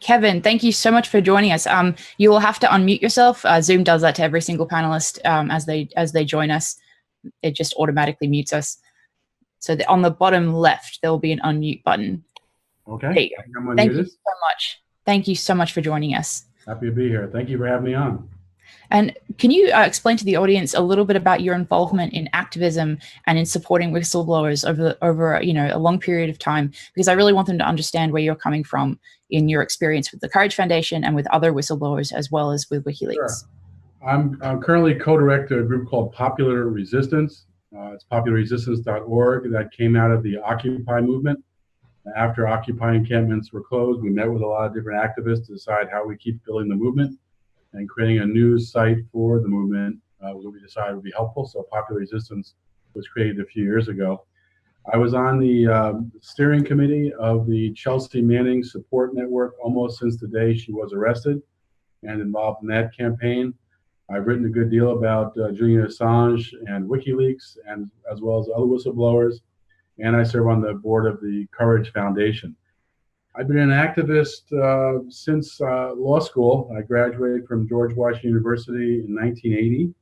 Kevin, thank you so much for joining us. You will have to unmute yourself. Zoom does that to every single panelist as they join us. It just automatically mutes us. So on the bottom left, there will be an unmute button. Okay. Thank you so much. Thank you so much for joining us. Happy to be here. Thank you for having me on. And can you explain to the audience a little bit about your involvement in activism and in supporting whistleblowers over a long period of time? Because I really want them to understand where you're coming from in your experience with the Courage Foundation and with other whistleblowers, as well as with WikiLeaks. Sure. I'm currently co-director of a group called Popular Resistance. It's popularresistance.org that came out of the Occupy movement. After Occupy encampments were closed, we met with a lot of different activists to decide how we keep building the movement. And creating a news site for the movement what we decided would be helpful. So Popular Resistance was created a few years ago. I was on the steering committee of the Chelsea Manning Support Network almost since the day she was arrested, and involved in that campaign. I've written a good deal about Julian Assange and WikiLeaks, and as well as other whistleblowers. And I serve on the board of the Courage Foundation. I've been an activist since law school. I graduated from George Washington University in 1980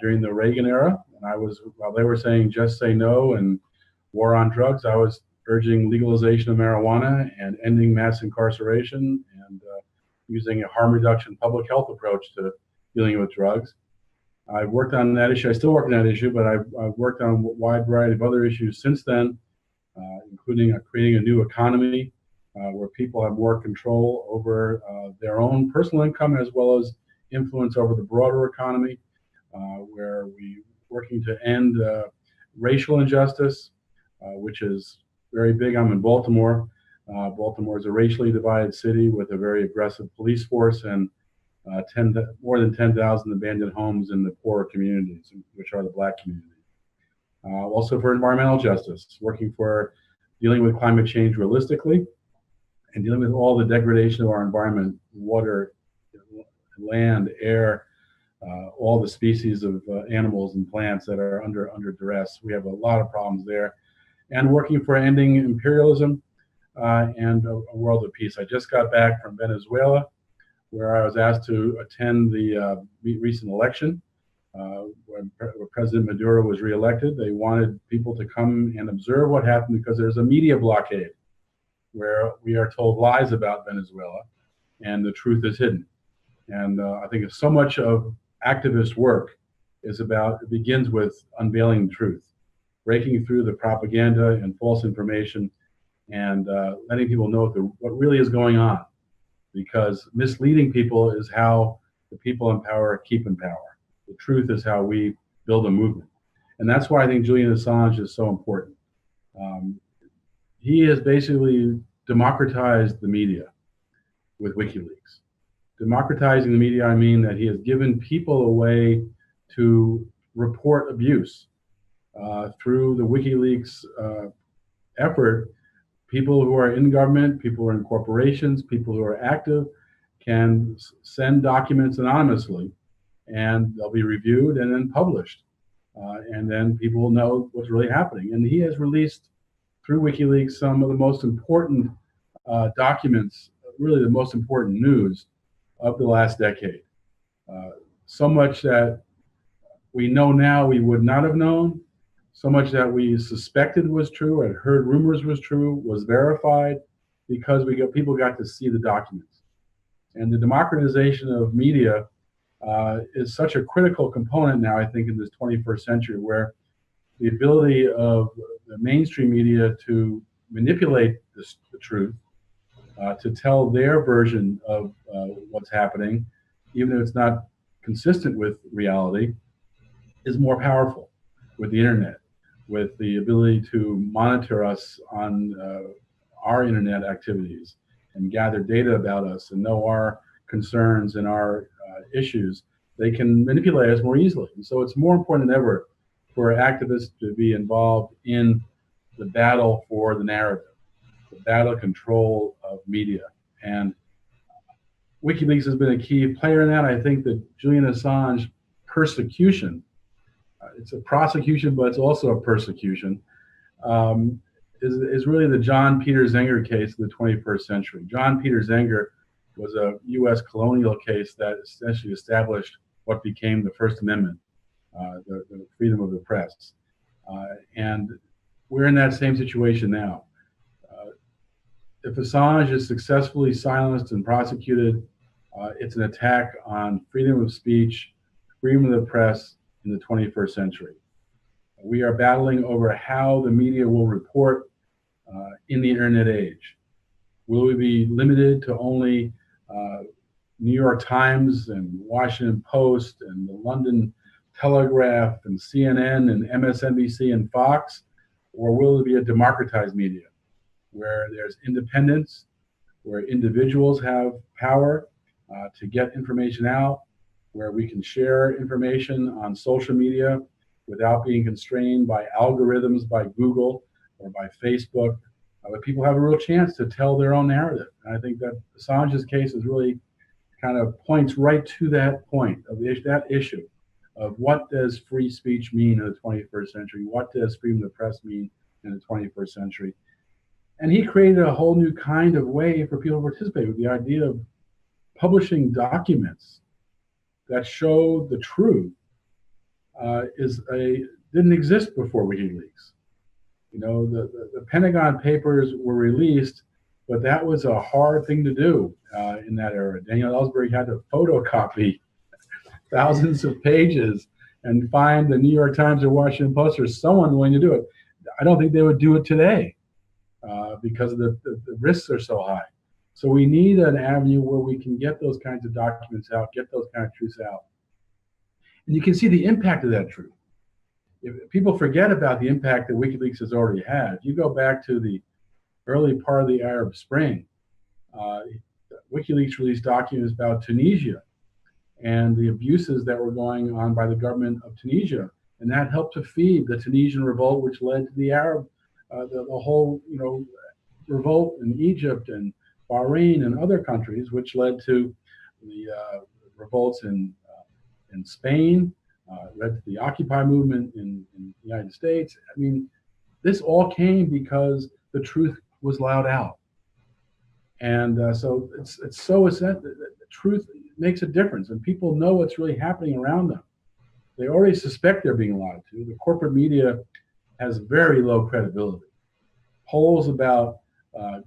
during the Reagan era. And while they were saying just say no and war on drugs, I was urging legalization of marijuana and ending mass incarceration and using a harm reduction public health approach to dealing with drugs. I've worked on that issue. I still work on that issue, but I've worked on a wide variety of other issues since then, including creating a new economy where people have more control over their own personal income as well as influence over the broader economy, where we're working to end racial injustice, which is very big. I'm in Baltimore. Baltimore is a racially divided city with a very aggressive police force and more than 10,000 abandoned homes in the poorer communities, which are the Black community. Also for environmental justice, working for dealing with climate change realistically and dealing with all the degradation of our environment, water, land, air, all the species of animals and plants that are under duress. We have a lot of problems there. And working for ending imperialism and a world of peace. I just got back from Venezuela, where I was asked to attend the recent election. When President Maduro was reelected, they wanted people to come and observe what happened because there's a media blockade where we are told lies about Venezuela and the truth is hidden. And I think so much of activist work it begins with unveiling the truth, breaking through the propaganda and false information and letting people know what really is going on. Because misleading people is how the people in power keep in power. The truth is how we build a movement. And that's why I think Julian Assange is so important. He has basically democratized the media with WikiLeaks. Democratizing the media, I mean that he has given people a way to report abuse. Through the WikiLeaks effort, people who are in government, people who are in corporations, people who are active can send documents anonymously and they'll be reviewed and then published. And then people will know what's really happening. And he has released through WikiLeaks some of the most important documents, really the most important news of the last decade. So much that we know now we would not have known, so much that we suspected was true, had heard rumors was true, was verified, because people got to see the documents. And the democratization of media is such a critical component now, I think, in this 21st century, where the ability of the mainstream media to manipulate the truth, to tell their version of what's happening, even if it's not consistent with reality, is more powerful with the internet, with the ability to monitor us on our internet activities and gather data about us and know our concerns and our issues. They can manipulate us more easily. And so it's more important than ever for activists to be involved in the battle for the narrative, the battle control of media. And WikiLeaks has been a key player in that. I think that Julian Assange persecution, it's a prosecution, but it's also a persecution, is really the John Peter Zenger case of the 21st century. John Peter Zenger was a U.S. colonial case that essentially established what became the First Amendment, the freedom of the press. And we're in that same situation now. If Assange is successfully silenced and prosecuted, it's an attack on freedom of speech, freedom of the press in the 21st century. We are battling over how the media will report in the internet age. Will we be limited to only New York Times and Washington Post and the London Telegraph and CNN and MSNBC and Fox? Or will it be a democratized media where there's independence, where individuals have power to get information out, where we can share information on social media without being constrained by algorithms by Google or by Facebook, but people have a real chance to tell their own narrative. And I think that Assange's case is really kind of points right to that point of that issue of what does free speech mean in the 21st century? What does freedom of the press mean in the 21st century? And he created a whole new kind of way for people to participate with the idea of publishing documents that show the truth didn't exist before WikiLeaks. You know, the Pentagon Papers were released, but that was a hard thing to do in that era. Daniel Ellsberg had to photocopy thousands of pages and find the New York Times or Washington Post or someone willing to do it. I don't think they would do it today because the risks are so high. So we need an avenue where we can get those kinds of documents out, get those kind of truths out. And you can see the impact of that truth. If people forget about the impact that WikiLeaks has already had, if you go back to the early part of the Arab Spring, WikiLeaks released documents about Tunisia and the abuses that were going on by the government of Tunisia. And that helped to feed the Tunisian revolt, which led to the Arab, the whole, revolt in Egypt and Bahrain and other countries, which led to the revolts in Spain, led to the Occupy movement in the United States. I mean, this all came because the truth was loud out. And so it's so essential. The truth makes a difference, and people know what's really happening around them. They already suspect they're being lied to. The corporate media has very low credibility. Polls about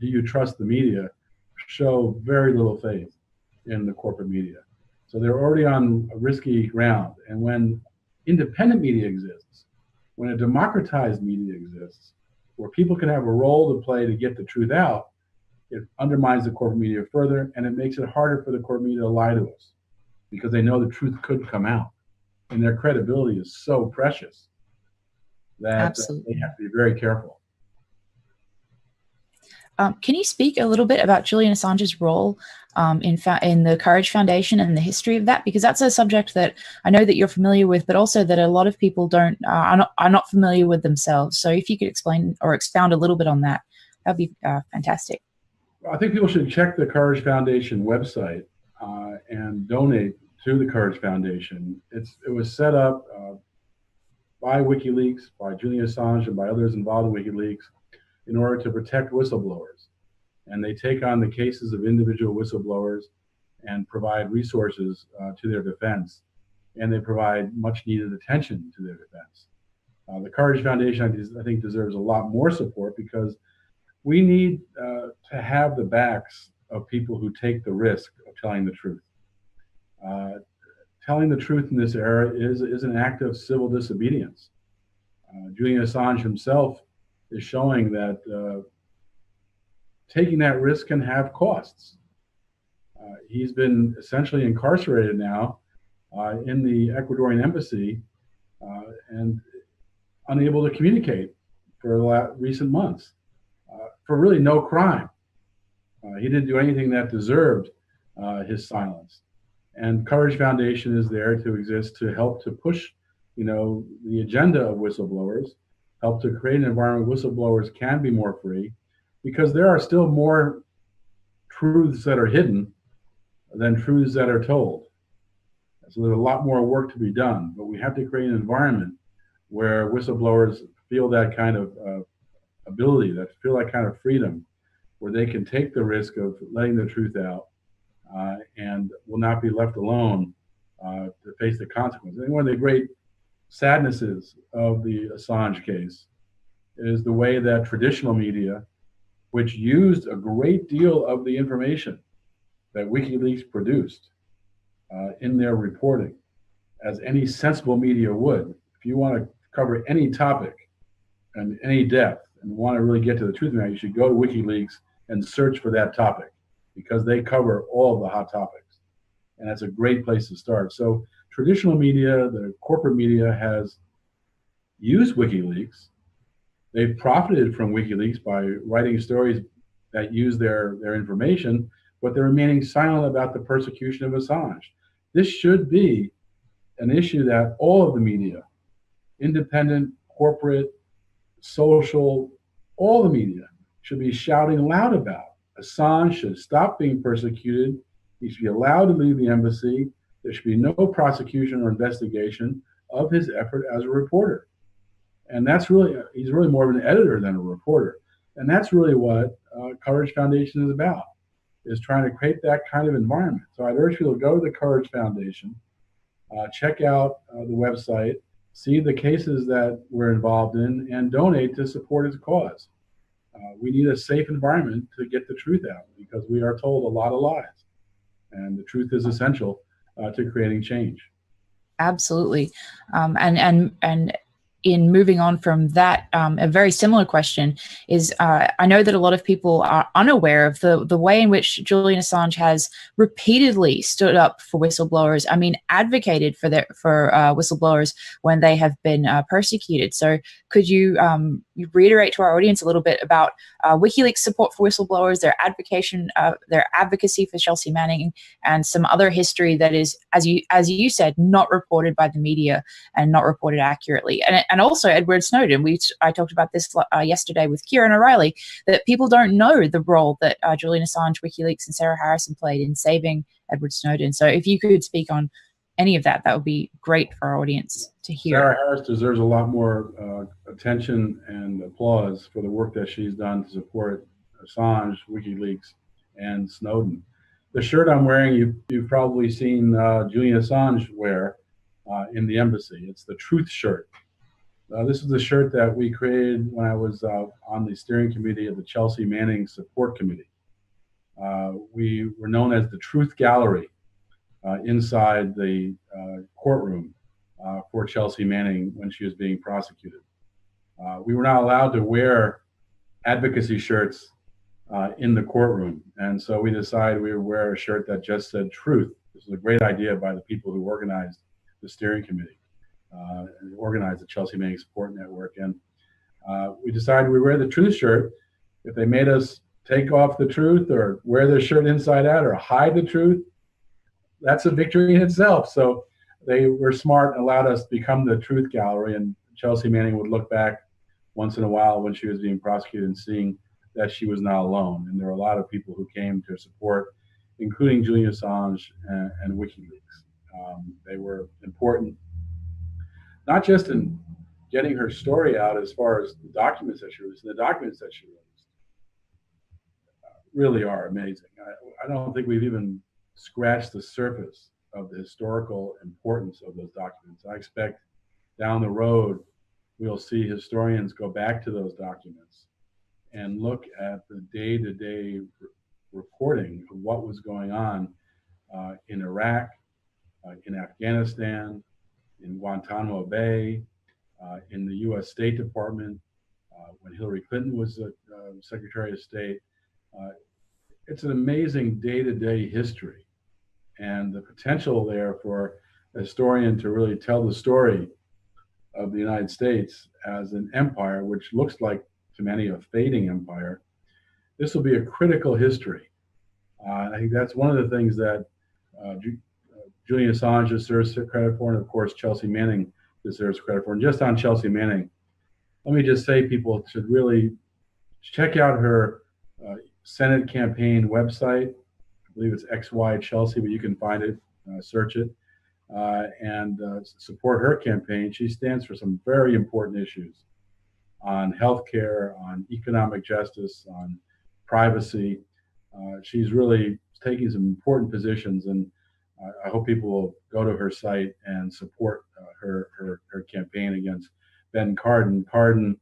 do you trust the media show very little faith in the corporate media. So they're already on a risky ground. And when independent media exists, when a democratized media exists, where people can have a role to play to get the truth out, it undermines the corporate media further, and it makes it harder for the corporate media to lie to us because they know the truth could come out. And their credibility is so precious that they have to be very careful. Can you speak a little bit about Julian Assange's role in the Courage Foundation and the history of that? Because that's a subject that I know that you're familiar with, but also that a lot of people are not familiar with themselves. So if you could explain or expound a little bit on that, that'd be fantastic. I think people should check the Courage Foundation website and donate to the Courage Foundation. It was set up by WikiLeaks, by Julian Assange, and by others involved in WikiLeaks in order to protect whistleblowers. And they take on the cases of individual whistleblowers and provide resources to their defense. And they provide much needed attention to their defense. The Courage Foundation, I think, deserves a lot more support because we need to have the backs of people who take the risk of telling the truth. Telling the truth in this era is an act of civil disobedience. Julian Assange himself is showing that taking that risk can have costs. He's been essentially incarcerated now in the Ecuadorian embassy and unable to communicate for recent months for really no crime. He didn't do anything that deserved his silence. And Courage Foundation is there to exist to help to push, the agenda of whistleblowers, help to create an environment where whistleblowers can be more free, because there are still more truths that are hidden than truths that are told. So there's a lot more work to be done, but we have to create an environment where whistleblowers feel that kind of ability, that feel that kind of freedom, where they can take the risk of letting the truth out and will not be left alone to face the consequences. And one of the great sadnesses of the Assange case is the way that traditional media, which used a great deal of the information that WikiLeaks produced in their reporting, as any sensible media would. If you want to cover any topic and any depth and want to really get to the truth of it, you should go to WikiLeaks and search for that topic, because they cover all of the hot topics. And that's a great place to start. So traditional media, the corporate media, has used WikiLeaks. They've profited from WikiLeaks by writing stories that use their information, but they're remaining silent about the persecution of Assange. This should be an issue that all of the media, independent, corporate, social, all the media, should be shouting loud about. Assange should stop being persecuted. He should be allowed to leave the embassy. There should be no prosecution or investigation of his effort as a reporter. And that's really, he's really more of an editor than a reporter. And that's really what Courage Foundation is about, is trying to create that kind of environment. So I'd urge people to go to the Courage Foundation, check out the website, see the cases that we're involved in, and donate to support his cause. We need a safe environment to get the truth out, because we are told a lot of lies. And the truth is essential to creating change. Absolutely. And in moving on from that, a very similar question is, I know that a lot of people are unaware of the way in which Julian Assange has repeatedly stood up for whistleblowers. I mean, advocated for whistleblowers when they have been persecuted. So could you reiterate to our audience a little bit about WikiLeaks support for whistleblowers, their advocacy for Chelsea Manning, and some other history that is, as you said, not reported by the media and not reported accurately. And also Edward Snowden. I talked about this yesterday with Kieran O'Reilly, that people don't know the role that Julian Assange, WikiLeaks, and Sarah Harrison played in saving Edward Snowden. So if you could speak on any of that, that would be great for our audience to hear. Sarah Harris deserves a lot more attention and applause for the work that she's done to support Assange, WikiLeaks, and Snowden. The shirt I'm wearing, you've probably seen Julian Assange wear in the embassy. It's the Truth shirt. This is the shirt that we created when I was on the steering committee of the Chelsea Manning Support Committee. We were known as the Truth Gallery inside the courtroom for Chelsea Manning when she was being prosecuted. We were not allowed to wear advocacy shirts in the courtroom, and so we decided we would wear a shirt that just said truth. This was a great idea by the people who organized the steering committee and organized the Chelsea Manning Support Network. And we decided we wear the truth shirt. If they made us take off the truth or wear the shirt inside out or hide the truth, that's a victory in itself. So they were smart and allowed us to become the Truth Gallery, and Chelsea Manning would look back once in a while when she was being prosecuted and seeing that she was not alone. And there were a lot of people who came to support, including Julian Assange and WikiLeaks. They were important, not just in getting her story out as far as the documents that she released. The documents that she released really are amazing. I don't think we've even scratched the surface of the historical importance of those documents. I expect down the road we'll see historians go back to those documents and look at the day-to-day reporting of what was going on in Iraq, in Afghanistan, in Guantanamo Bay, in the U.S. State Department, when Hillary Clinton was Secretary of State. It's an amazing day-to-day history, and the potential there for a historian to really tell the story of the United States as an empire, which looks like to many a fading empire. This will be a critical history. I think that's one of the things that Julian Assange deserves credit for, and of course Chelsea Manning deserves credit for. And just on Chelsea Manning, let me just say people should really check out her Senate campaign website. I believe it's XY Chelsea, but you can find it, search it, and support her campaign. She stands for some very important issues. on healthcare, on economic justice, on privacy. She's really taking some important positions, and I hope people will go to her site and support her campaign against Ben Cardin. Cardin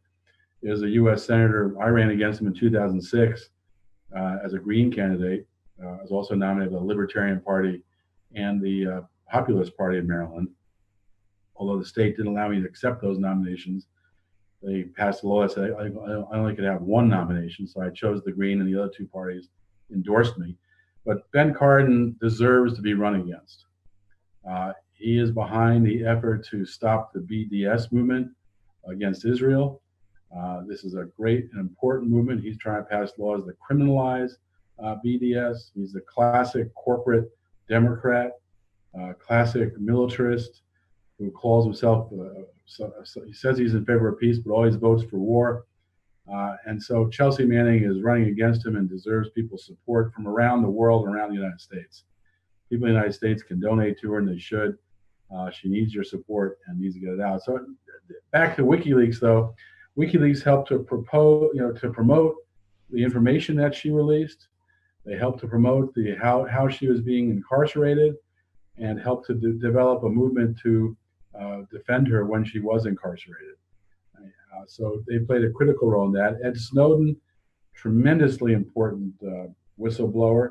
is a U.S. Senator. I ran against him in 2006 as a Green candidate. I was also nominated by the Libertarian Party and the Populist Party of Maryland. Although the state didn't allow me to accept those nominations, they passed a law that said I only could have one nomination, so I chose the Green, and the other two parties endorsed me. But Ben Cardin deserves to be run against. He is behind the effort to stop the BDS movement against Israel. This is a great and important movement. He's trying to pass laws that criminalize BDS. He's the classic corporate Democrat, classic militarist who calls himself, he says he's in favor of peace, but always votes for war. And so Chelsea Manning is running against him and deserves people's support from around the world and around the United States. People in the United States can donate to her, and they should. She needs your support and needs to get it out. So back to WikiLeaks, though. WikiLeaks helped to promote the information that she released. They helped to promote how she was being incarcerated, and helped to develop a movement to defend her when she was incarcerated. So they played a critical role in that. Ed Snowden, tremendously important whistleblower,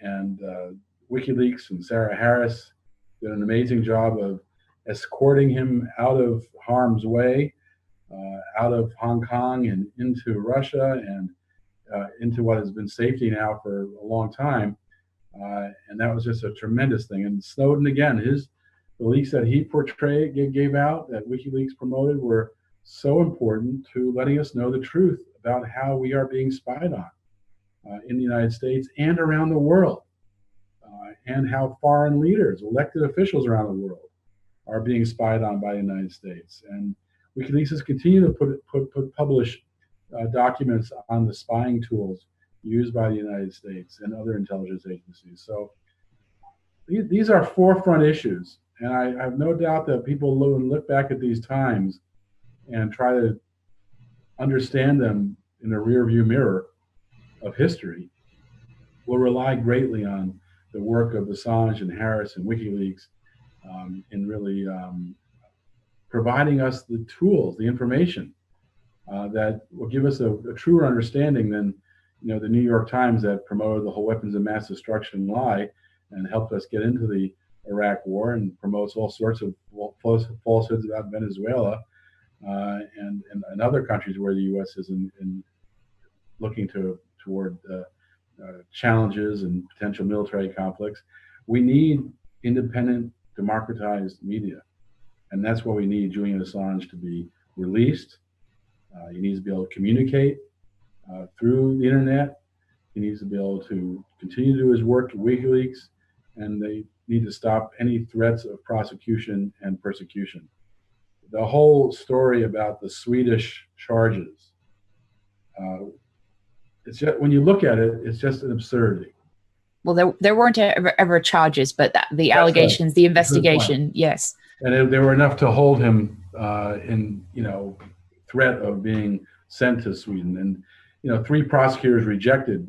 and WikiLeaks and Sarah Harris did an amazing job of escorting him out of harm's way, out of Hong Kong and into Russia, and into what has been safety now for a long time. And that was just a tremendous thing. And Snowden, again, the leaks that he gave out, that WikiLeaks promoted, were so important to letting us know the truth about how we are being spied on in the United States and around the world, and how foreign leaders, elected officials around the world, are being spied on by the United States. And WikiLeaks has continued to publish documents on the spying tools used by the United States and other intelligence agencies. So these are forefront issues, and I have no doubt that people look back at these times and try to understand them in a rearview mirror of history will rely greatly on the work of Assange and Harris and WikiLeaks in really providing us the tools, the information that will give us a truer understanding than the New York Times, that promoted the whole weapons of mass destruction lie and helped us get into the Iraq war and promotes all sorts of falsehoods about Venezuela and other countries where the U.S. is in looking toward challenges and potential military conflicts. We need independent, democratized media, and that's why we need Julian Assange to be released. He needs to be able to communicate through the internet. He needs to be able to continue to do his work at WikiLeaks, and they need to stop any threats of prosecution and persecution. The whole story about the Swedish charges, it's just, when you look at it, it's just an absurdity. Well, there weren't ever charges, but the allegations, right. The investigation, yes. And there were enough to hold him in threat of being sent to Sweden. And 3 prosecutors rejected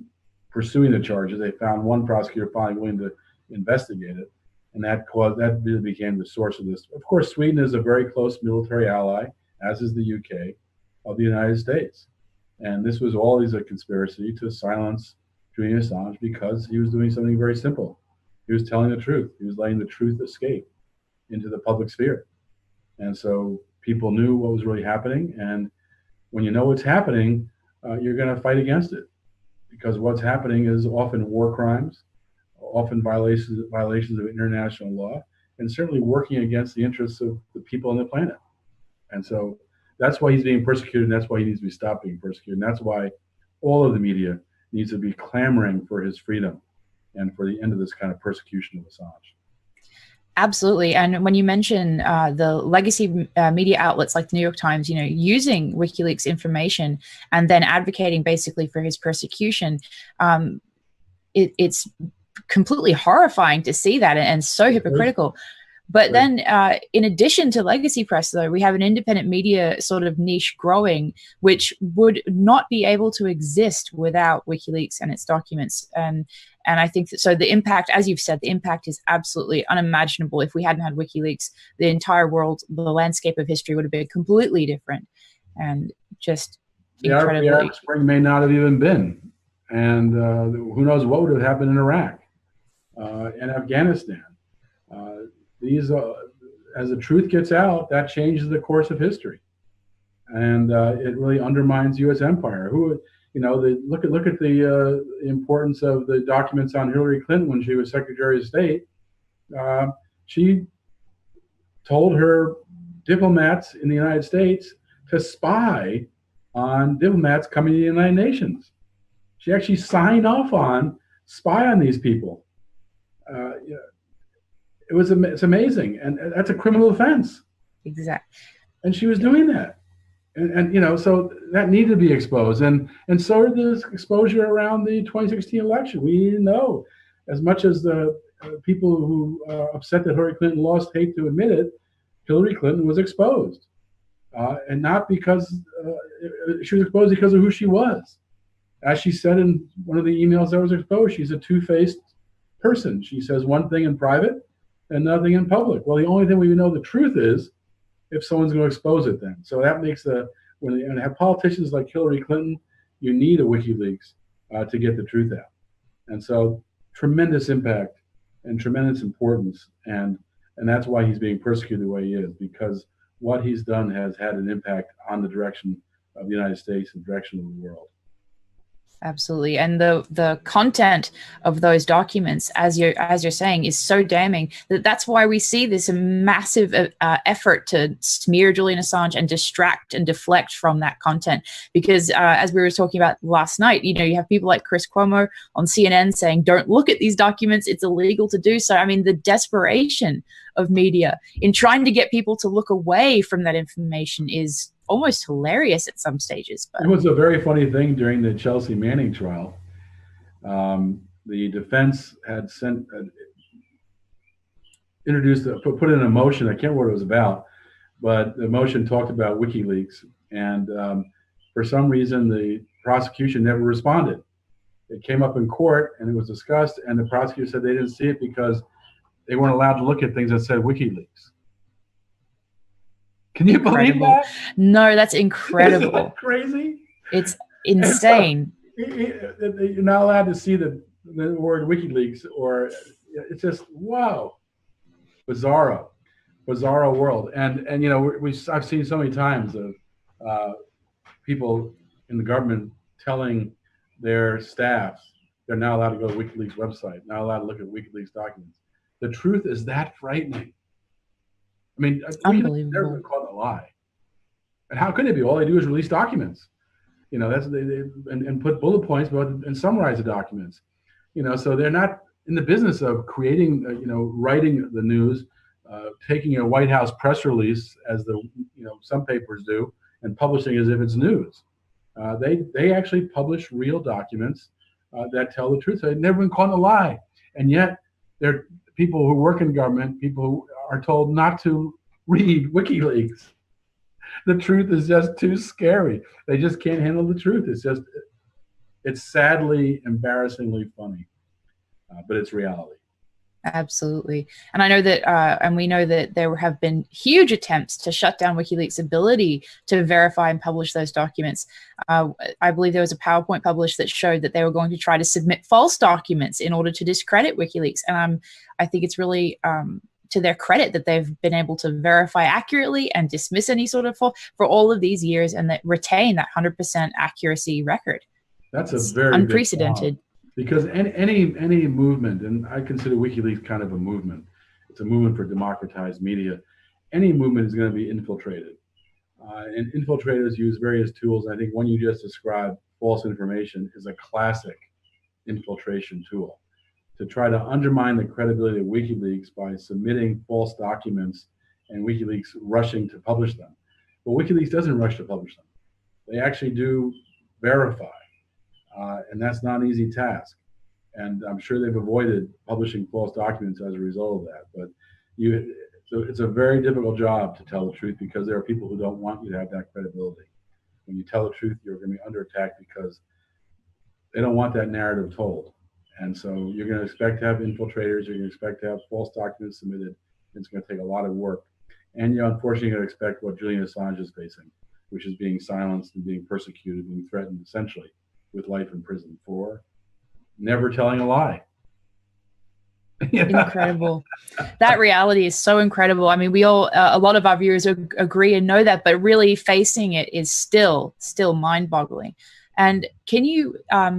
pursuing the charges. They found one prosecutor finally willing to investigate it, and that really became the source of this. Of course, Sweden is a very close military ally, as is the UK, of the United States. And this was always a conspiracy to silence Julian Assange because he was doing something very simple. He was telling the truth. He was letting the truth escape into the public sphere. And so people knew what was really happening. And when you know what's happening, you're going to fight against it, because what's happening is often war crimes, often violations of international law, and certainly working against the interests of the people on the planet. And so that's why he's being persecuted, and that's why he needs to be stopped being persecuted. And that's why all of the media needs to be clamoring for his freedom and for the end of this kind of persecution of Assange. Absolutely. And when you mention the legacy media outlets like the New York Times, using WikiLeaks information and then advocating basically for his persecution, it's completely horrifying to see that, and so hypocritical. But then in addition to legacy press, though, we have an independent media sort of niche growing, which would not be able to exist without WikiLeaks and its documents. And I think that, so the impact, as you've said, the impact is absolutely unimaginable. If we hadn't had WikiLeaks, the entire world, the landscape of history would have been completely different, and just incredibly. The Arab Spring may not have even been. And who knows what would have happened in Iraq and Afghanistan. As the truth gets out, that changes the course of history, and it really undermines U.S. empire. Look at the importance of the documents on Hillary Clinton when she was Secretary of State. She told her diplomats in the United States to spy on diplomats coming to the United Nations. She actually signed off on spy on these people. It's amazing, and that's a criminal offense. Exactly. And she was doing that, and so that needed to be exposed, and so did the exposure around the 2016 election. We know, as much as the people who are upset that Hillary Clinton lost hate to admit it, Hillary Clinton was exposed, and not because she was exposed because of who she was. As she said in one of the emails that was exposed, she's a two-faced person. She says one thing in private and nothing in public. Well, the only thing we know the truth is if someone's going to expose it then. So that makes when you have politicians like Hillary Clinton, you need a WikiLeaks to get the truth out. And so tremendous impact and tremendous importance. And that's why he's being persecuted the way he is, because what he's done has had an impact on the direction of the United States and the direction of the world. Absolutely. And the content of those documents, as you're saying, is so damning that's why we see this massive effort to smear Julian Assange and distract and deflect from that content. Because as we were talking about last night, you have people like Chris Cuomo on CNN saying, don't look at these documents, it's illegal to do so. I mean, the desperation of media in trying to get people to look away from that information is almost hilarious at some stages. But it was a very funny thing during the Chelsea Manning trial. The defense had put in a motion. I can't remember what it was about, but the motion talked about WikiLeaks, and for some reason the prosecution never responded. It came up in court and it was discussed, and the prosecutor said they didn't see it because they weren't allowed to look at things that said WikiLeaks. Can you believe that? No, that's incredible. Isn't that crazy? It's insane. You're not allowed to see the word WikiLeaks, or it's just wow, bizarro world. And I've seen so many times of people in the government telling their staff they're not allowed to go to WikiLeaks website, not allowed to look at WikiLeaks documents. The truth is that frightening. I mean, unbelievable. They're been caught in a lie. And how could it be? All they do is release documents. And put bullet points and summarize the documents. So they're not in the business of creating, writing the news, taking a White House press release, as some papers do, and publishing as if it's news. They actually publish real documents that tell the truth. So they've never been caught in a lie. And yet, they're people who work in government, people who are told not to read WikiLeaks. The truth is just too scary. They just can't handle the truth. It's sadly, embarrassingly funny, but it's reality. Absolutely. And I know that, and we know that there have been huge attempts to shut down WikiLeaks' ability to verify and publish those documents. I believe there was a PowerPoint published that showed that they were going to try to submit false documents in order to discredit WikiLeaks. And I think it's really to their credit that they've been able to verify accurately and dismiss any sort of fault for all of these years, and that retain that 100% accuracy record. That's a very unprecedented. Because any movement, and I consider WikiLeaks kind of a movement. It's a movement for democratized media. Any movement is going to be infiltrated, and infiltrators use various tools. I think one you just described, false information, is a classic infiltration tool to try to undermine the credibility of WikiLeaks by submitting false documents and WikiLeaks rushing to publish them. But WikiLeaks doesn't rush to publish them. They actually do verify, and that's not an easy task. And I'm sure they've avoided publishing false documents as a result of that. But So it's a very difficult job to tell the truth because there are people who don't want you to have that credibility. When you tell the truth, you're going to be under attack because they don't want that narrative told. And so you're going to expect to have infiltrators, you're going to expect to have false documents submitted. It's going to take a lot of work. And you're unfortunately going to expect what Julian Assange is facing, which is being silenced and being persecuted, being threatened essentially with life in prison for never telling a lie. Incredible. That reality is so incredible. I mean, we all, a lot of our viewers agree and know that, but really facing it is still mind-boggling. And can you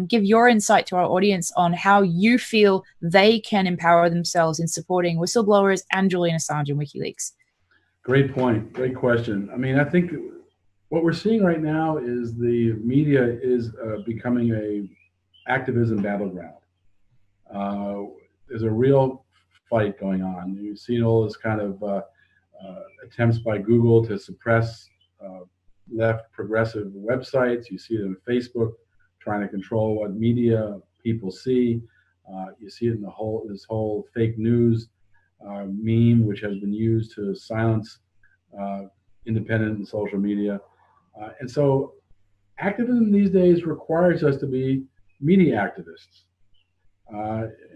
give your insight to our audience on how you feel they can empower themselves in supporting whistleblowers and Julian Assange and WikiLeaks? Great point. Great question. I mean, I think what we're seeing right now is the media is becoming a activism battleground. There's a real fight going on. You've seen all this kind of attempts by Google to suppress left progressive websites. You see it in Facebook trying to control what media people see. You see it in this whole fake news meme, which has been used to silence independent and social media. And so activism these days requires us to be media activists.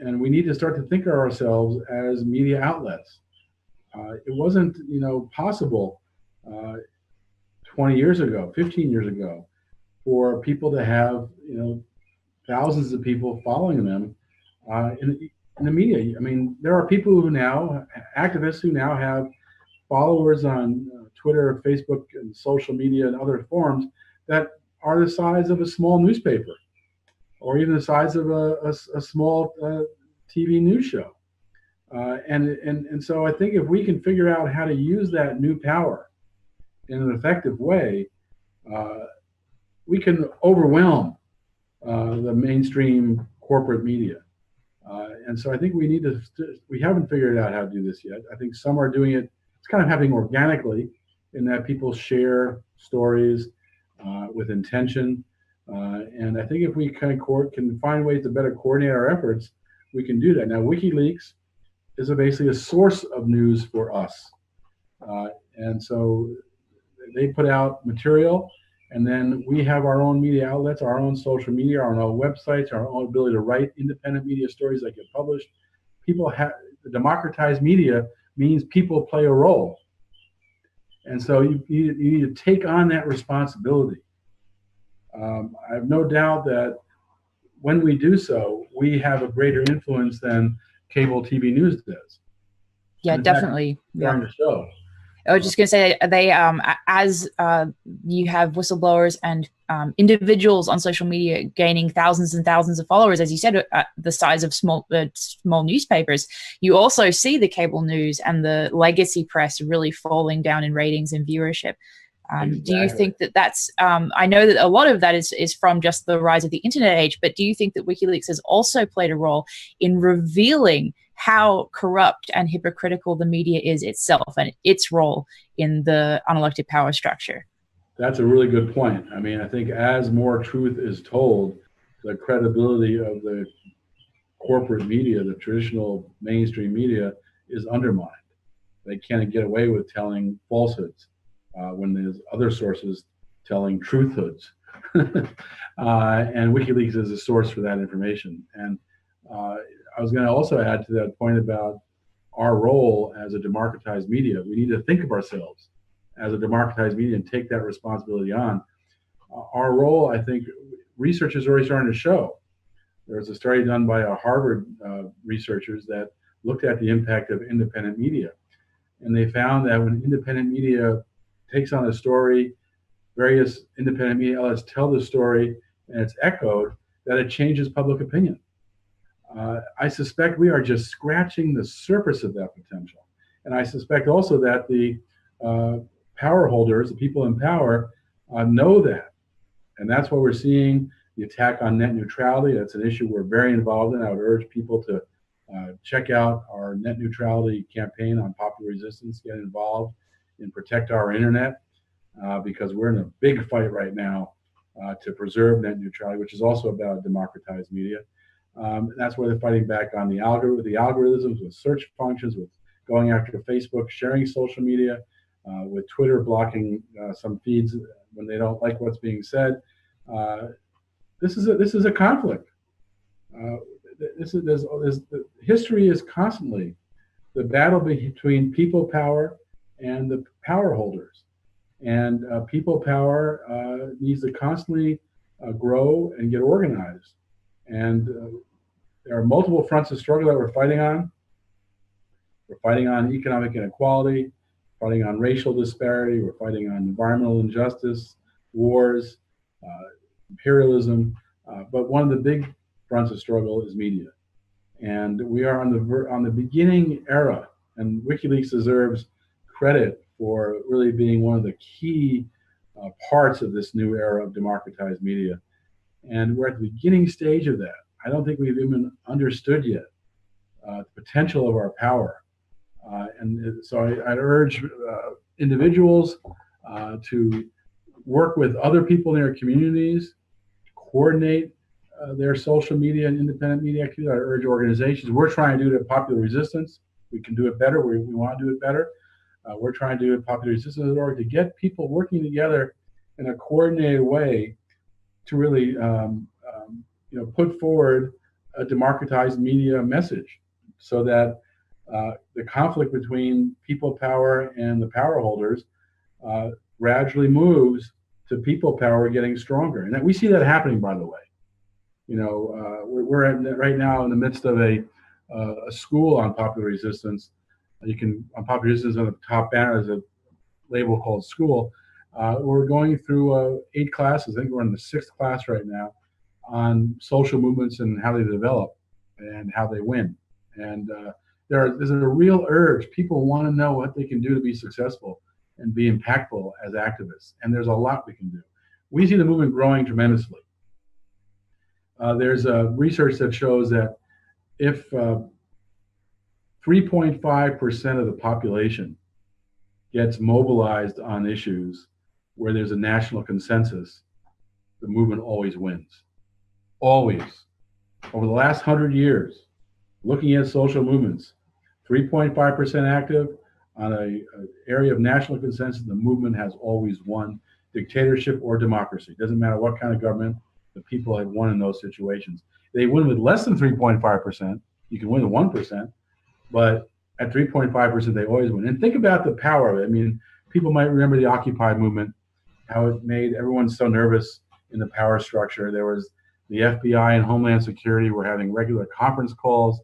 And we need to start to think of ourselves as media outlets. It wasn't, possible 20 years ago, 15 years ago, for people to have, thousands of people following them in the media. I mean, there are people who now, activists who now have followers on Twitter, Facebook, and social media and other forums that are the size of a small newspaper, or even the size of a small TV news show. And so I think if we can figure out how to use that new power in an effective way, we can overwhelm the mainstream corporate media. And so I think we need we haven't figured out how to do this yet. I think some are doing it, it's kind of happening organically in that people share stories with intention. And I think if we can find ways to better coordinate our efforts, we can do that. Now, WikiLeaks is basically a source of news for us. And so they put out material, and then we have our own media outlets, our own social media, our own websites, our own ability to write independent media stories that get published. The democratized media means people play a role. And so you need to take on that responsibility. I have no doubt that when we do so, we have a greater influence than cable TV news does. Yeah, definitely. During the show. I was just going to say, they as you have whistleblowers and individuals on social media gaining thousands and thousands of followers, as you said, the size of small newspapers, you also see the cable news and the legacy press really falling down in ratings and viewership. Exactly. Do you think that that's, I know that a lot of that is from just the rise of the internet age, but do you think that WikiLeaks has also played a role in revealing how corrupt and hypocritical the media is itself and its role in the unelected power structure? That's a really good point. I mean, I think as more truth is told, the credibility of the corporate media, the traditional mainstream media, is undermined. They can't get away with telling falsehoods when there's other sources telling truthhoods. And WikiLeaks is a source for that information. And I was going to also add to that point about our role as a democratized media. We need to think of ourselves as a democratized media and take that responsibility on. Our role, I think, research is already starting to show. There was a study done by Harvard researchers that looked at the impact of independent media. And they found that when independent media takes on a story, various independent media outlets tell the story, and it's echoed, that it changes public opinion. I suspect we are just scratching the surface of that potential. And I suspect also that the power holders, the people in power, know that. And that's why we're seeing the attack on net neutrality. That's an issue we're very involved in. I would urge people to check out our net neutrality campaign on Popular Resistance, get involved and protect our internet, because we're in a big fight right now to preserve net neutrality, which is also about democratized media. That's where they're fighting back on the algorithms, with search functions, with going after Facebook, sharing social media, with Twitter blocking some feeds when they don't like what's being said. This is a conflict. History is constantly the battle between people power and the power holders. And people power needs to constantly grow and get organized. And there are multiple fronts of struggle that we're fighting on. We're fighting on economic inequality, fighting on racial disparity, we're fighting on environmental injustice, wars, imperialism. But one of the big fronts of struggle is media. And we are on the beginning era, and WikiLeaks deserves credit for really being one of the key parts of this new era of democratized media. And we're at the beginning stage of that. I don't think we've even understood yet the potential of our power. And so I'd urge individuals to work with other people in their communities, coordinate their social media and independent media activity. I urge organizations. We're trying to do it at Popular Resistance. We can do it better. We want to do it better. We're trying to do it at Popular Resistance to get people working together in a coordinated way to really put forward a democratized media message so that the conflict between people power and the power holders gradually moves to people power getting stronger. And we see that happening, by the way. We're right now in the midst of a school on Popular Resistance. On Popular Resistance on the top banner is a label called school. We're going through 8 classes. I think we're in the 6th class right now on social movements and how they develop and how they win. And there's a real urge. People want to know what they can do to be successful and be impactful as activists. And there's a lot we can do. We see the movement growing tremendously. There's research that shows that if 3.5% of the population gets mobilized on issues where there's a national consensus, the movement always wins. Always. Over the last 100 years, looking at social movements, 3.5% active on an area of national consensus, the movement has always won, dictatorship or democracy. Doesn't matter what kind of government, the people have won in those situations. They win with less than 3.5%. You can win with 1%, but at 3.5%, they always win. And think about the power of it. I mean, people might remember the Occupy movement, how it made everyone so nervous in the power structure. There was the FBI and Homeland Security were having regular conference calls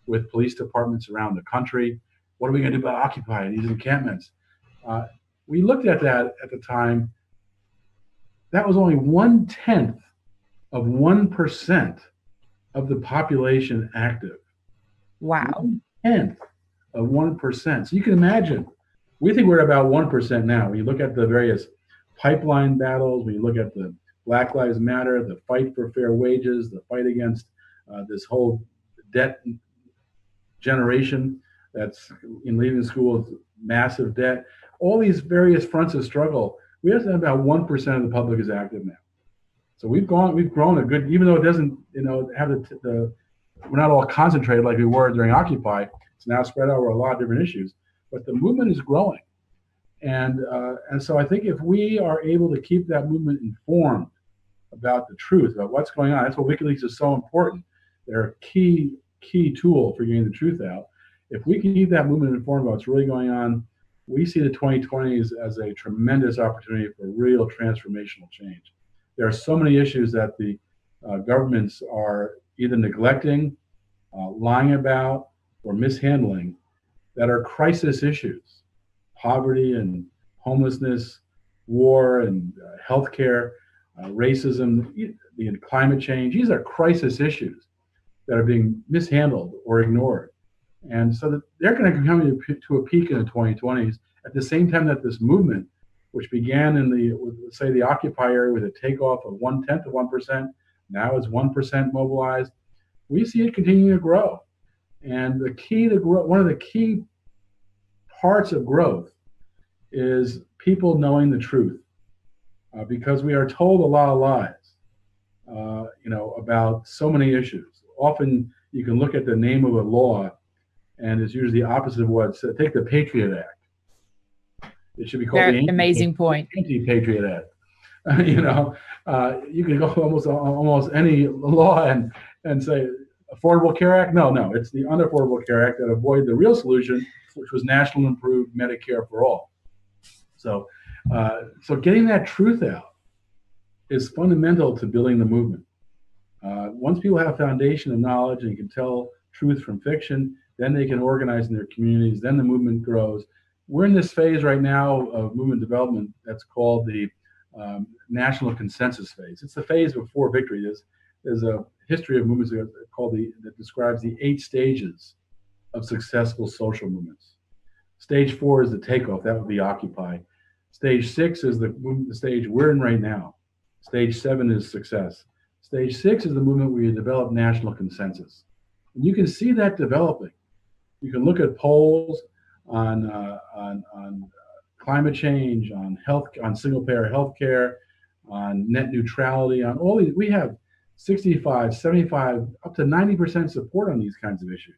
with police departments around the country. What are we going to do about Occupy, these encampments? We looked at that at the time. That was only 1/10 of 1% of the population active. Wow. 1/10 of 1%. So you can imagine, we think we're at about 1% now. When you look at the various pipeline battles, when you look at the Black Lives Matter, the fight for fair wages, the fight against this whole debt generation that's in leaving school with massive debt, all these various fronts of struggle, we have to have about 1% of the public is active now. So we've grown a good, even though it doesn't, have we're not all concentrated like we were during Occupy. It's now spread over a lot of different issues, but the movement is growing. And so I think if we are able to keep that movement informed about the truth, about what's going on, that's what WikiLeaks is so important. They're a key tool for getting the truth out. If we can keep that movement informed about what's really going on, we see the 2020s as a tremendous opportunity for real transformational change. There are so many issues that the governments are either neglecting, lying about, or mishandling that are crisis issues. Poverty and homelessness, war and healthcare, racism, the climate change. These are crisis issues that are being mishandled or ignored. And so that they're going to come to a peak in the 2020s at the same time that this movement, which began in the Occupy area with a takeoff of 1/10 of 1%, now is 1% mobilized. We see it continuing to grow. And the key to grow, one of the key parts of growth is people knowing the truth, because we are told a lot of lies, about so many issues. Often you can look at the name of a law and it's usually the opposite of what's, take the Patriot Act. It should be called Very the amazing point. Anti-Patriot Act. You know, you can go almost any law and say Affordable Care Act. No, it's the Unaffordable Care Act that avoided the real solution, which was national improved Medicare for all. So, so getting that truth out is fundamental to building the movement. Once people have a foundation of knowledge and can tell truth from fiction, then they can organize in their communities, then the movement grows. We're in this phase right now of movement development that's called the national consensus phase. It's the phase before victory. There's a history of movements that describes the 8 stages of successful social movements. Stage 4 is the takeoff, that would be Occupy. Stage 6 is the stage we're in right now. Stage 7 is success. Stage 6 is the movement where you develop national consensus. And you can see that developing. You can look at polls on climate change, on health, on single-payer health care, on net neutrality, on all these. We have 65, 75, up to 90% support on these kinds of issues.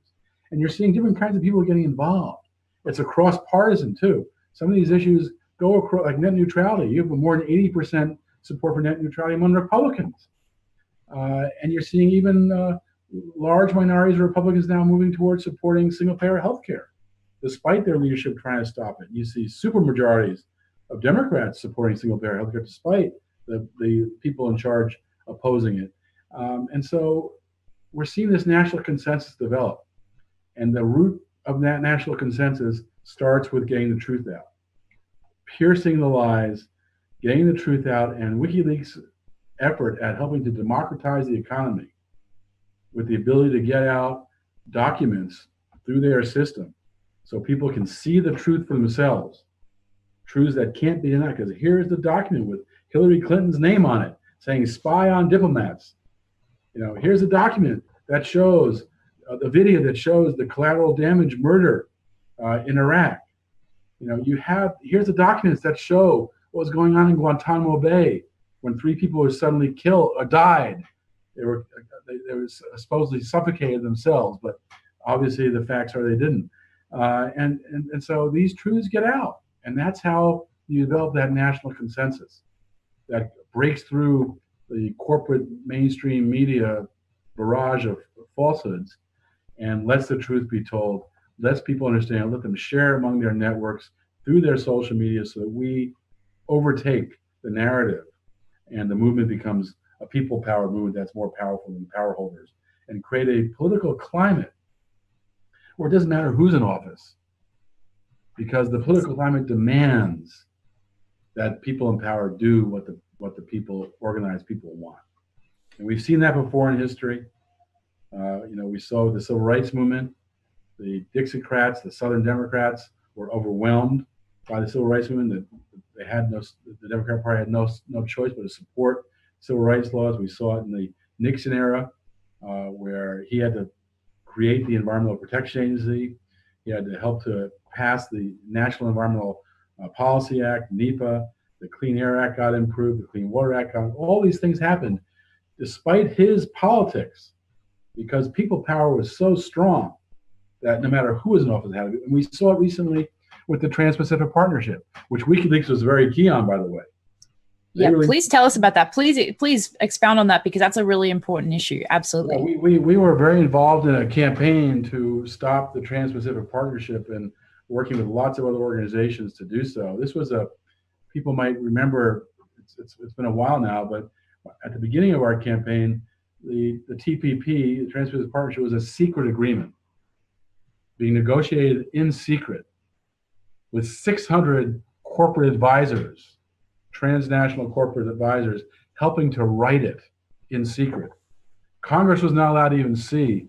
And you're seeing different kinds of people getting involved. It's across partisan too. Some of these issues go across, like net neutrality. You have more than 80% support for net neutrality among Republicans. And you're seeing even large minorities of Republicans now moving towards supporting single-payer health care, despite their leadership trying to stop it. You see supermajorities of Democrats supporting single-payer health care, despite the people in charge opposing it. And so we're seeing this national consensus develop. And the root of that national consensus starts with getting the truth out, piercing the lies, getting the truth out, and WikiLeaks' effort at helping to democratize the economy with the ability to get out documents through their system so people can see the truth for themselves, truths that can't be denied. Because here's the document with Hillary Clinton's name on it saying spy on diplomats. You know, here's a document that shows the video that shows the collateral damage murder in Iraq. You know, here's the documents that show what was going on in Guantanamo Bay when 3 people were suddenly killed or died. They were supposedly suffocated themselves, but obviously the facts are they didn't. And so these truths get out, and that's how you develop that national consensus that breaks through the corporate mainstream media barrage of falsehoods and lets the truth be told, lets people understand, let them share among their networks through their social media so that we overtake the narrative and the movement becomes a people-powered movement that's more powerful than power holders, and create a political climate where it doesn't matter who's in office, because the political climate demands that people in power do what the people, organized people, want. And we've seen that before in history. You know, we saw the Civil Rights Movement. The Dixiecrats, the Southern Democrats, were overwhelmed by the Civil Rights Movement. The Democrat Party had no choice but to support civil rights laws. We saw it in the Nixon era, where he had to create the Environmental Protection Agency. He had to help to pass the National Environmental Policy Act, NEPA. The Clean Air Act got improved. The Clean Water Act got. All these things happened despite his politics, because people power was so strong that no matter who was in office had it. And we saw it recently with the Trans-Pacific Partnership, which WikiLeaks was very key on, by the way. Yeah, please tell us about that. Please expound on that, because that's a really important issue. Absolutely. Yeah, we were very involved in a campaign to stop the Trans-Pacific Partnership and working with lots of other organizations to do so. This was people might remember, it's been a while now, but at the beginning of our campaign, the TPP, the Trans-Pacific Partnership, was a secret agreement being negotiated in secret with 600 corporate advisors, transnational corporate advisors, helping to write it in secret. Congress was not allowed to even see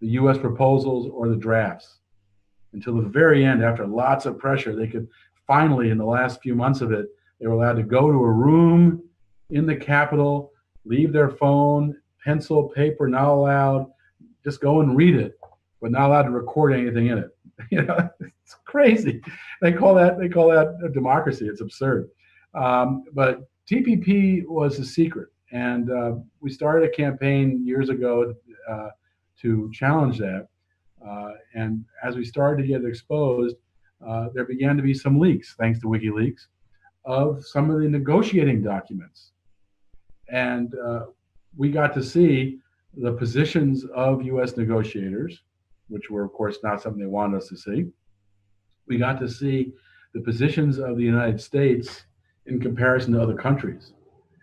the U.S. proposals or the drafts until the very end. After lots of pressure, they could finally, in the last few months of it, they were allowed to go to a room in the Capitol, leave their phone, pencil, paper, not allowed, just go and read it, but not allowed to record anything in it. You know, it's crazy. They call that a democracy. It's absurd. But TPP was a secret, and we started a campaign years ago to challenge that. And as we started to get exposed, there began to be some leaks, thanks to WikiLeaks, of some of the negotiating documents. And we got to see the positions of U.S. negotiators, which were, of course, not something they wanted us to see. We got to see the positions of the United States in comparison to other countries.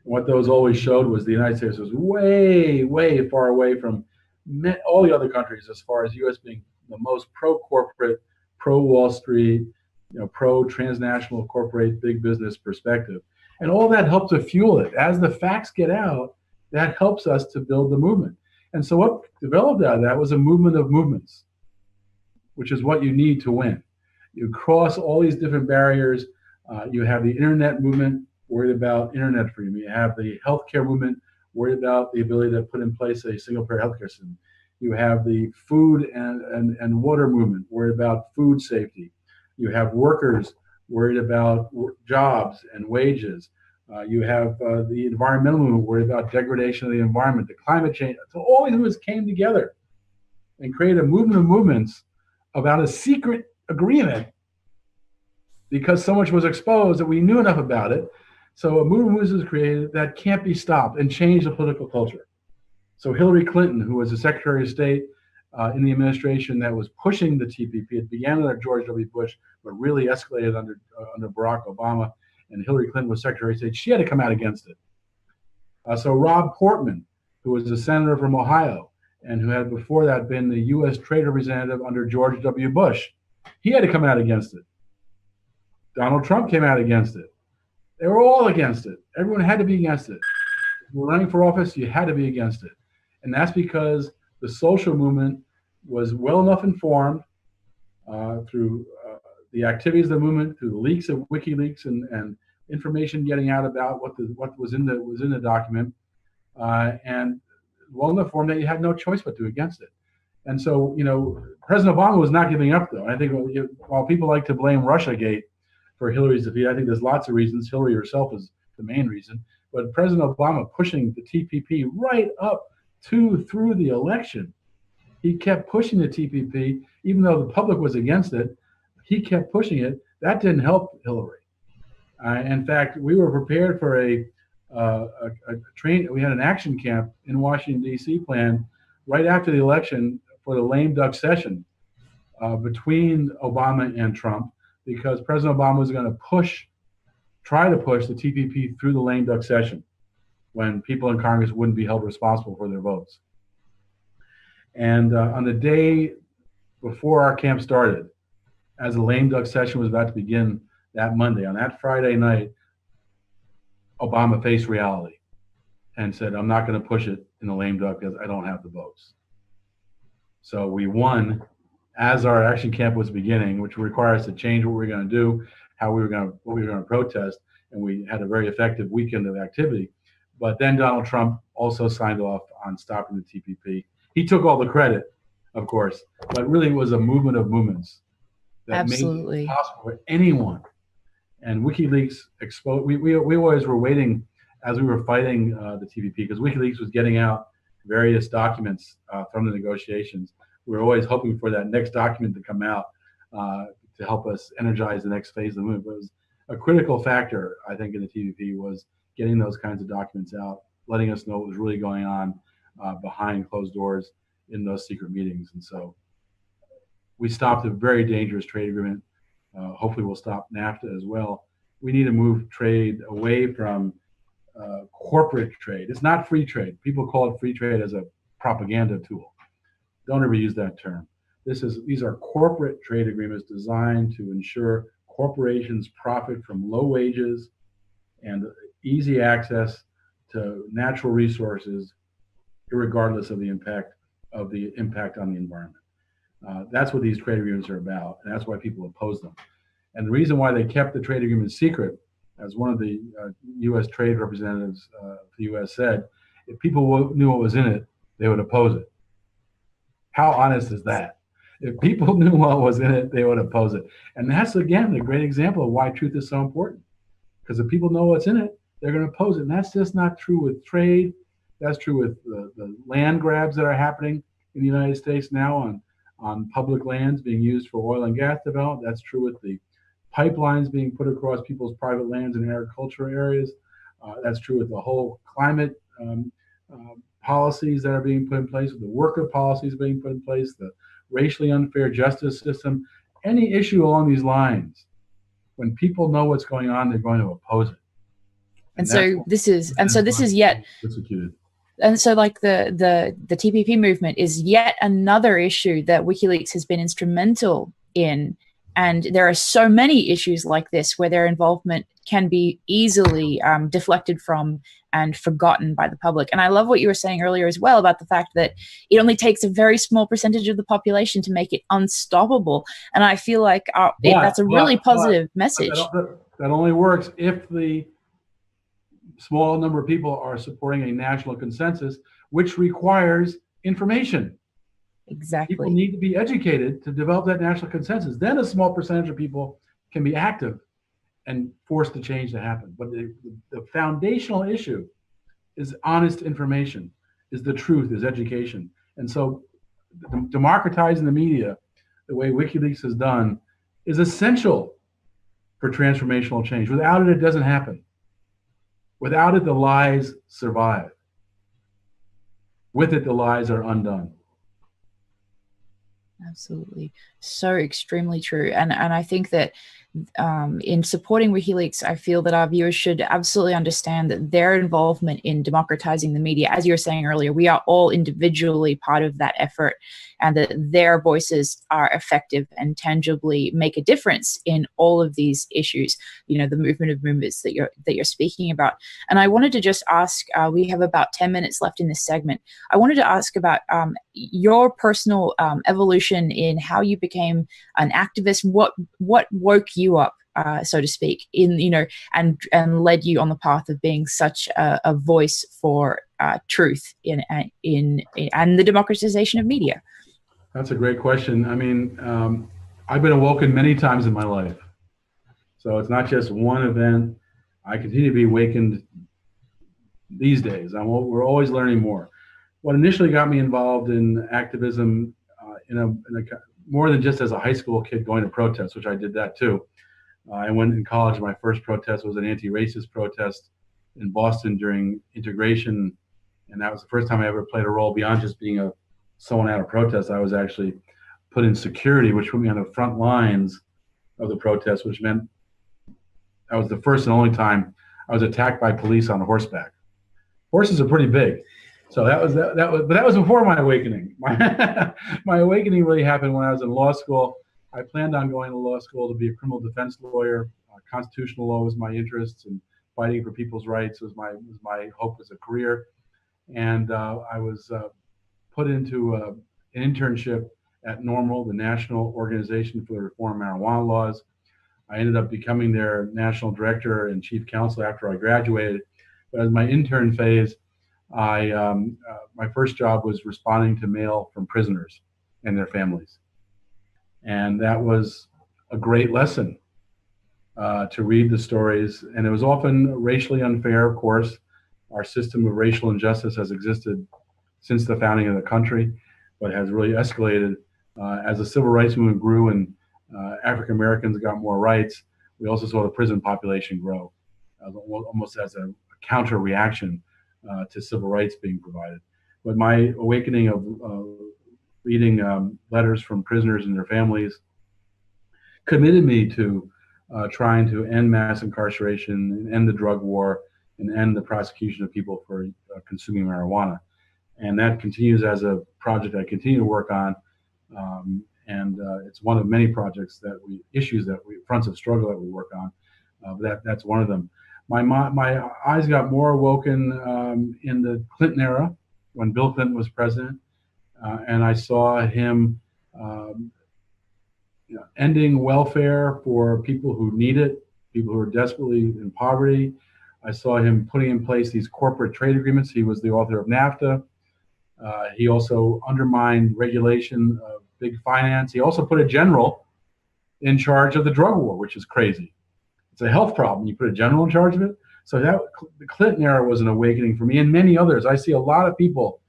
And what those always showed was the United States was way, way far away from all the other countries as far as U.S. being the most pro-corporate, pro-Wall Street, pro-transnational corporate big business perspective. And all that helped to fuel it. As the facts get out, that helps us to build the movement. And so what developed out of that was a movement of movements, which is what you need to win. You cross all these different barriers. You have the internet movement, worried about internet freedom. You have the healthcare movement, worried about the ability to put in place a single-payer healthcare system. You have the food and water movement, worried about food safety. You have workers worried about jobs and wages. You have the environmental movement worried about degradation of the environment, the climate change. So all these movements came together and created a movement of movements about a secret agreement because so much was exposed that we knew enough about it. So a movement of movements was created that can't be stopped and changed the political culture. So Hillary Clinton, who was the Secretary of State in the administration that was pushing the TPP, it began under George W. Bush, but really escalated under Barack Obama, and Hillary Clinton was Secretary of State. She had to come out against it. So Rob Portman, who was a senator from Ohio, and who had before that been the U.S. Trade Representative under George W. Bush, he had to come out against it. Donald Trump came out against it. They were all against it. Everyone had to be against it. If you were running for office, you had to be against it. And that's because the social movement was well enough informed through the activities of the movement, through the leaks of WikiLeaks and information getting out about what was in the document, and well enough informed that you had no choice but to against it. And so, President Obama was not giving up, though. And I think while people like to blame Russiagate for Hillary's defeat, I think there's lots of reasons. Hillary herself is the main reason. But President Obama pushing the TPP right up through the election, he kept pushing the TPP, even though the public was against it. He kept pushing it. That didn't help Hillary. In fact, we were prepared for a train. We had an action camp in Washington, D.C. planned right after the election for the lame duck session between Obama and Trump, because President Obama was going to try to push the TPP through the lame duck session when people in Congress wouldn't be held responsible for their votes. And on the day before our camp started, as the lame duck session was about to begin that Monday, on that Friday night, Obama faced reality and said, I'm not going to push it in the lame duck because I don't have the votes. So we won as our action camp was beginning, which required us to change what we were going to do, what we were going to protest, and we had a very effective weekend of activity. But then Donald Trump also signed off on stopping the TPP. He took all the credit, of course, but really it was a movement of movements that made it possible for anyone. And WikiLeaks exposed. We always were waiting as we were fighting the TPP, because WikiLeaks was getting out various documents from the negotiations. We were always hoping for that next document to come out to help us energize the next phase of the movement. But it was a critical factor, I think, in the TPP was getting those kinds of documents out, letting us know what was really going on behind closed doors in those secret meetings. And so we stopped a very dangerous trade agreement. Hopefully we'll stop NAFTA as well. We need to move trade away from corporate trade. It's not free trade. People call it free trade as a propaganda tool. Don't ever use that term. These are corporate trade agreements designed to ensure corporations profit from low wages and easy access to natural resources, regardless of the impact on the environment. That's what these trade agreements are about, and that's why people oppose them. And the reason why they kept the trade agreement secret, as one of the U.S. trade representatives for the U.S. said, if people knew what was in it, they would oppose it. How honest is that? If people knew what was in it, they would oppose it. And that's, again, a great example of why truth is so important. Because if people know what's in it, they're going to oppose it. And that's just not true with trade. That's true with the land grabs that are happening in the United States now on on public lands being used for oil and gas development. That's true with the pipelines being put across people's private lands in agricultural areas. That's true with the whole climate policies that are being put in place, the worker policies being put in place, the racially unfair justice system. Any issue along these lines, when people know what's going on, they're going to oppose it. And so this is yet persecuted. And so like the TPP movement is yet another issue that WikiLeaks has been instrumental in. And there are so many issues like this where their involvement can be easily deflected from and forgotten by the public. And I love what you were saying earlier as well about the fact that it only takes a very small percentage of the population to make it unstoppable. And I feel like that's a really positive message. That only works if the small number of people are supporting a national consensus, which requires information. Exactly. People need to be educated to develop that national consensus. Then a small percentage of people can be active and force the change to happen. But the foundational issue is honest information, is the truth, is education. And so democratizing the media, the way WikiLeaks has done, is essential for transformational change. Without it, it doesn't happen. Without it, the lies survive. With it, the lies are undone. Absolutely. So extremely true. And I think that in supporting WikiLeaks, I feel that our viewers should absolutely understand that their involvement in democratizing the media, as you were saying earlier, we are all individually part of that effort, and that their voices are effective and tangibly make a difference in all of these issues, you know, the movement of movements that you're speaking about. And I wanted to just ask, we have about 10 minutes left in this segment. I wanted to ask about your personal evolution in how you became an activist. What woke you up, so to speak, in, you know, and led you on the path of being such a voice for truth in and the democratization of media? That's a great question. I mean, I've been awoken many times in my life, so it's not just one event. I continue to be awakened these days. We're always learning more. What initially got me involved in activism, more than just as a high school kid going to protests, which I did that too. I went in college. My first protest was an anti-racist protest in Boston during integration, and that was the first time I ever played a role beyond just being someone at a protest. I was actually put in security, which put me on the front lines of the protest, which meant that was the first and only time I was attacked by police on horseback. Horses are pretty big. So that was before my awakening. My awakening really happened when I was in law school. I planned on going to law school to be a criminal defense lawyer. Constitutional law was my interest, and fighting for people's rights was my hope as a career. And I was put into an internship at NORML, the National Organization for the Reform of Marijuana Laws. I ended up becoming their national director and chief counsel after I graduated. But as my intern phase, my first job was responding to mail from prisoners and their families. And that was a great lesson to read the stories. And it was often racially unfair, of course. Our system of racial injustice has existed since the founding of the country, but has really escalated as the civil rights movement grew and African Americans got more rights. We also saw the prison population grow, almost as a counter reaction to civil rights being provided. But my awakening of reading letters from prisoners and their families committed me to trying to end mass incarceration and end the drug war and end the prosecution of people for consuming marijuana. And that continues as a project I continue to work on. And it's one of many projects fronts of struggle that we work on. That's one of them. My eyes got more awoken in the Clinton era when Bill Clinton was president, and I saw him ending welfare for people who need it, people who are desperately in poverty. I saw him putting in place these corporate trade agreements. He was the author of NAFTA. He also undermined regulation of big finance. He also put a general in charge of the drug war, which is crazy. It's a health problem. You put a general in charge of it. So the Clinton era was an awakening for me and many others. I see a lot of people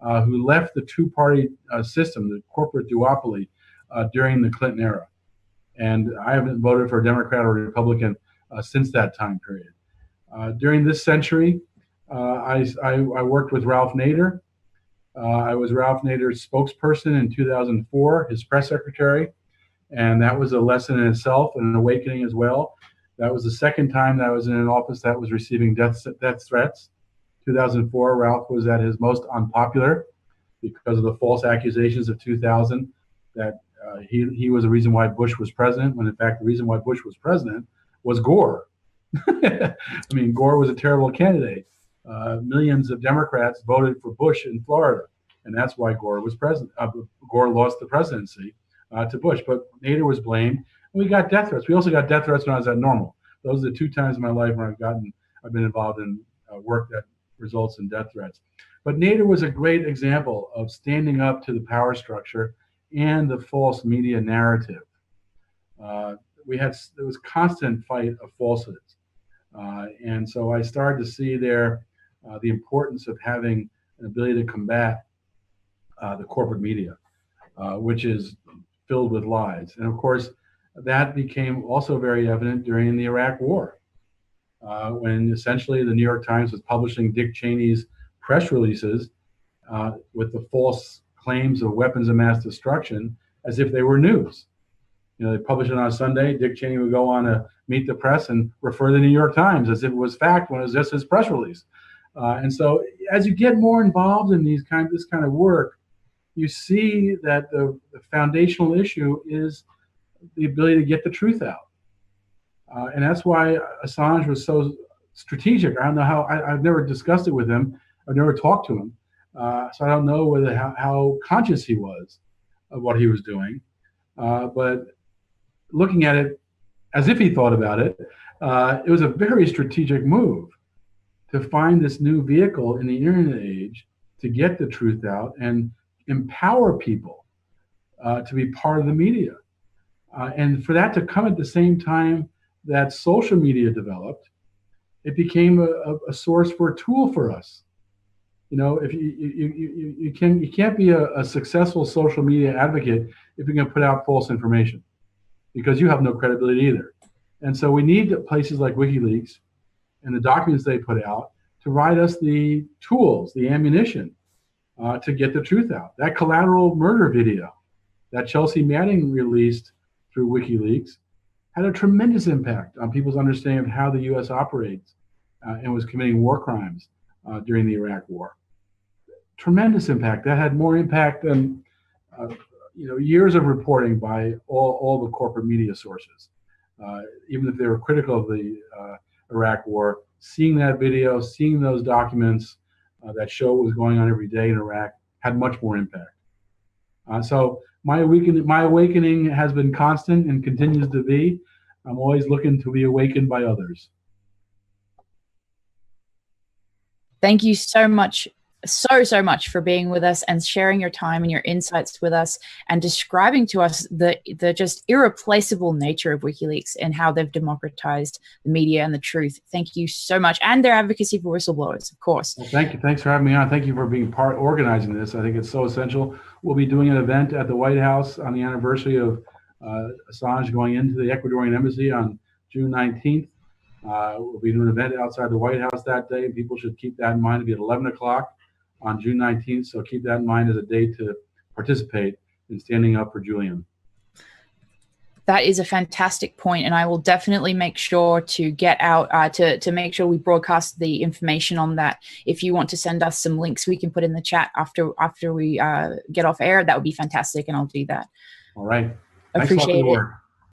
who left the two-party system, the corporate duopoly, during the Clinton era. And I haven't voted for a Democrat or Republican since that time period. During this century, I worked with Ralph Nader. I was Ralph Nader's spokesperson in 2004, his press secretary, and that was a lesson in itself and an awakening as well. That was the second time that I was in an office that was receiving death threats. 2004, Ralph was at his most unpopular because of the false accusations of 2000 that he was the reason why Bush was president, when in fact the reason why Bush was president was Gore. I mean, Gore was a terrible candidate. Millions of Democrats voted for Bush in Florida, and that's why Gore was president. Gore lost the presidency to Bush, but Nader was blamed. And we got death threats. We also got death threats when I was at Normal. Those are the two times in my life when I've been involved in work that results in death threats. But Nader was a great example of standing up to the power structure and the false media narrative. There was constant fight of falsehoods. And so I started to see there the importance of having an ability to combat the corporate media, which is filled with lies. And of course, that became also very evident during the Iraq War, when essentially the New York Times was publishing Dick Cheney's press releases with the false claims of weapons of mass destruction as if they were news. You know, they publish it on a Sunday. Dick Cheney would go on to Meet the Press and refer to the New York Times as if it was fact when it was just his press release. And so as you get more involved in this kind of work, you see that the foundational issue is the ability to get the truth out. And that's why Assange was so strategic. I don't know how, I've never discussed it with him. I've never talked to him. So I don't know how conscious he was of what he was doing. But looking at it as if he thought about it, it was a very strategic move to find this new vehicle in the internet age to get the truth out and empower people to be part of the media. And for that to come at the same time that social media developed, it became a source for a tool for us. You know, if you can't be a successful social media advocate if you're going to put out false information, because you have no credibility either. And so we need places like WikiLeaks and the documents they put out to provide us the tools, the ammunition to get the truth out. That collateral murder video that Chelsea Manning released through WikiLeaks had a tremendous impact on people's understanding of how the U.S. operates and was committing war crimes during the Iraq War. Tremendous impact. That had more impact than years of reporting by all the corporate media sources. Even if they were critical of the Iraq War, seeing that video, seeing those documents that show what was going on every day in Iraq had much more impact. So my awakening has been constant and continues to be. I'm always looking to be awakened by others. Thank you so much, so much for being with us and sharing your time and your insights with us and describing to us the just irreplaceable nature of WikiLeaks and how they've democratized the media and the truth. Thank you so much. And their advocacy for whistleblowers, of course. Well, thank you. Thanks for having me on. Thank you for being organizing this. I think it's so essential. We'll be doing an event at the White House on the anniversary of Assange going into the Ecuadorian embassy on June 19th. We'll be doing an event outside the White House that day. People should keep that in mind. It'll be at 11 o'clock on June 19th. So keep that in mind as a date to participate in standing up for Julian. That is a fantastic point, and I will definitely make sure to get out to make sure we broadcast the information on that. If you want to send us some links we can put in the chat after we get off air, that would be fantastic, and I'll do that. All right. Appreciate it.